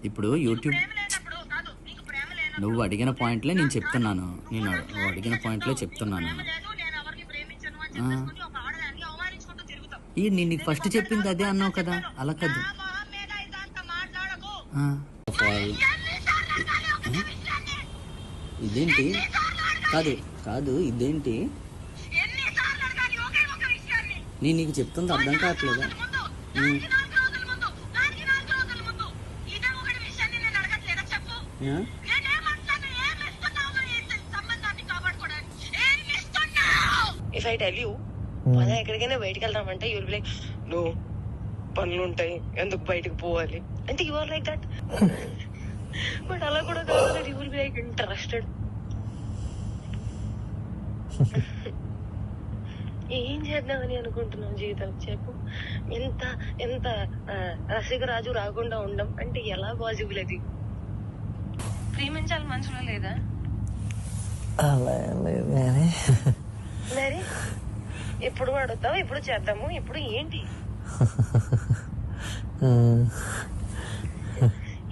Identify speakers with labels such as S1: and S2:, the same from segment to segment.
S1: ఇప్పుడు యూట్యూబ్ నువ్వు అడిగిన పాయింట్లే నేను చెప్తున్నాను. నువ్వు అడిగిన పాయింట్లే చెప్తున్నాను. నేను నీకు ఫస్ట్ చెప్పింది అదే అన్నావు కదా, అలా కాదు. ఇదేంటి? కాదు కాదు ఇదేంటి? నేను నీకు చెప్తుంది అర్థం కావట్లేదా?
S2: ఇఫ్ ఐ టెల్ యూ మనం ఎక్కడికైనా బయటకు వెళ్దామంటే యూల్ బి లైక్ నో, పనులు ఉంటాయి, ఎందుకు బయటకు పోవాలి అంటే you are like that. But అలా కూడా కాదు, you will be like interested. ఏం చేద్దామని అనుకుంటున్నావు జీవితం చెప్పు. ఎంత ఎంత రసికరాజు రాకుండా ఉండం అంటే ఎలా పాసిబుల్? అది ప్రేమించాలి మనసులో లేదా? మరి ఎప్పుడు అడుగుతావు, ఎప్పుడు చేద్దాము, ఇప్పుడు ఏంటి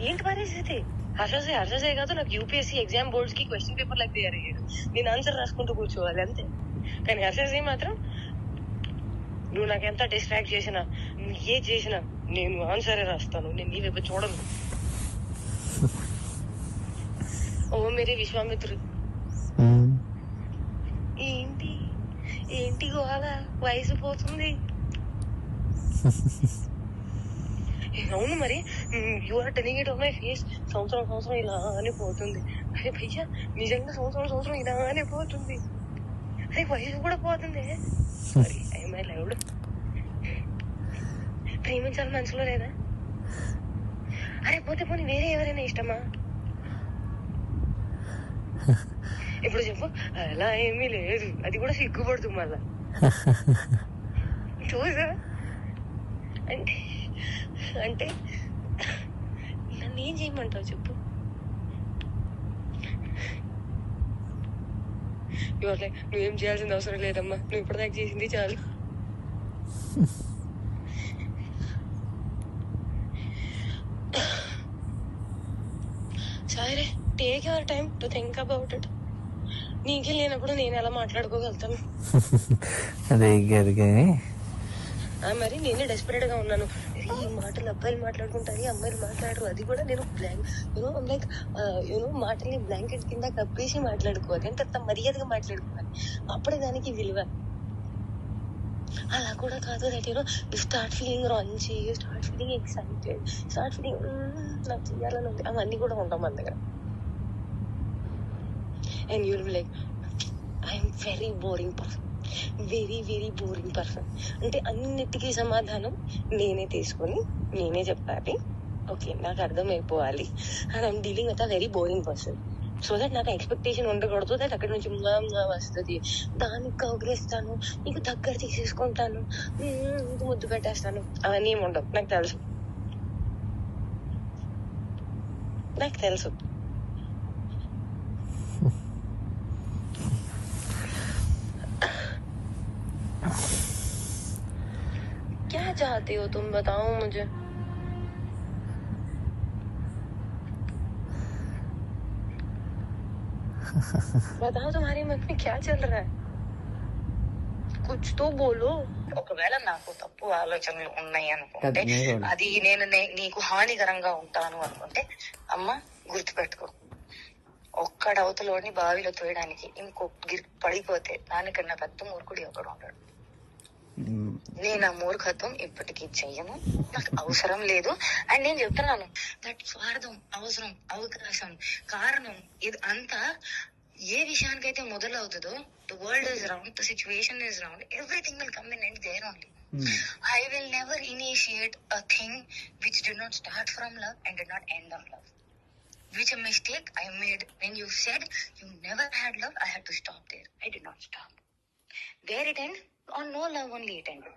S2: ఏంటి పరిస్థితి? హర్షసే కాదు, నాకు యూపీఎస్సీ ఎగ్జామ్ బోర్డ్స్ కి క్వశ్చన్ పేపర్ లాగా తయారు అయ్యాడు. నేను ఆన్సర్ రాసుకుంటూ కూర్చోవాలి అంతే. కానీ హర్షసే మాత్రం నువ్వు నాకు ఎంత డిస్ట్రాక్ట్ చేసినా, ఏ చేసినా నేను ఆన్సరే రాస్తాను, నేను నీ వైపు చూడను. ఓ మేరీ విశ్వామిత్రు. ఏంటి ఏంటి గోళ? వయసు పోతుంది. అవును మరి, you are telling it on my face. సంవత్సరం ఇలానే పోతుంది. అరే భయ్యా, నిజంగా సంవత్సరం ఇలానే పోతుంది. అరే వయసు కూడా పోతుంది. Sorry, I my loved. ప్రేమించాలి మనసులో లేదా? అరే పోతే పోనీ వేరే ఎవరైనా ఇష్టమా? ఇప్పుడు చెప్పు. అలా ఏమీ లేదు, అది కూడా సిగ్గుపడుతుంది మళ్ళా. చూసా అంటే అంటే నన్ను ఏం చేయమంటావు చెప్పు. నువ్వేం చేయాల్సిన అవసరం లేదమ్మా, నువ్వు ఇప్పటిదాకా చేసింది చాలు. సరే, take your time to think about it. నీకే లేనప్పుడు నేను ఎలా మాట్లాడుకోగలుగుతాను? మరి నేనే డెస్పరేట్ గా ఉన్నాను. ఈ మాటలు అబ్బాయిలు మాట్లాడుకుంటారు, అమ్మాయిలు మాట్లాడరు. అది కూడా నేను లైక్ మాటల్ని బ్లాంకెట్ కింద కప్పేసి మాట్లాడుకోవాలి, ఎంత మర్యాదగా మాట్లాడుకోవాలి, అప్పుడే దానికి విలువ. అలా కూడా కాదు. దట్ యు స్టార్ట్ ఫీలింగ్ రాంచి, you start feeling excited, start feeling నాకు చేయాలని ఉంది. అవన్నీ కూడా ఉంటాం మన దగ్గర. And you will be like I'm very boring person, very boring person. అంటే అన్నిటికీ సమాధానం నేనే తీసుకొని నేనే చెప్పాలి. ఓకే, నాకు అర్థమైపోవాలి. And I'm dealing with a very boring person. So that నాకు ఎక్స్పెక్టేషన్ ఉండకూడదు. దట్ అక్కడి నుంచి వస్తుంది, దానికి కౌగిలిస్తాను, నీకు దగ్గర తీసేసుకుంటాను, నీకు ముద్దు పెట్టేస్తాను, అవన్నీ ఏమి ఉండవు. నాకు తెలుసు. क्या चाहते हो तुम, बताओ मुझे. बताओ तुम्हारे मन में क्या चल रहा है, कुछ तो बोलो. ఒకవేళ నాకు తప్పు ఆలోచనలు ఉన్నాయి అనుకుంటే, అది నేను నీకు హానికరంగా ఉంటాను అనుకుంటే, అమ్మ గుర్తుపెట్టుకో, ఒక్కడవతలోని బావిలో తోయడానికి ఇంకొక పడిపోతే దానికన్నా పెద్ద మూర్ఖుడు ఒకడు ఉంటాడు. నేను ఆ మూర్ఖత్వం ఇప్పటికీ చెయ్యను, నాకు అవసరం లేదు. అండ్ నేను చెప్తున్నాను, దట్ స్వార్థం, అవసరం, అవకాశం, కారణం, ఇది అంతా ఏ విషయానికైతే మొదలవుతుందో, the world is round, the situation is round, everything will come in and there only. I will never initiate a thing which did not start from love and did not end on love. Which a mistake I made when you said you never had love, I had to stop there. I did not stop. There it ended, on no love only it ended.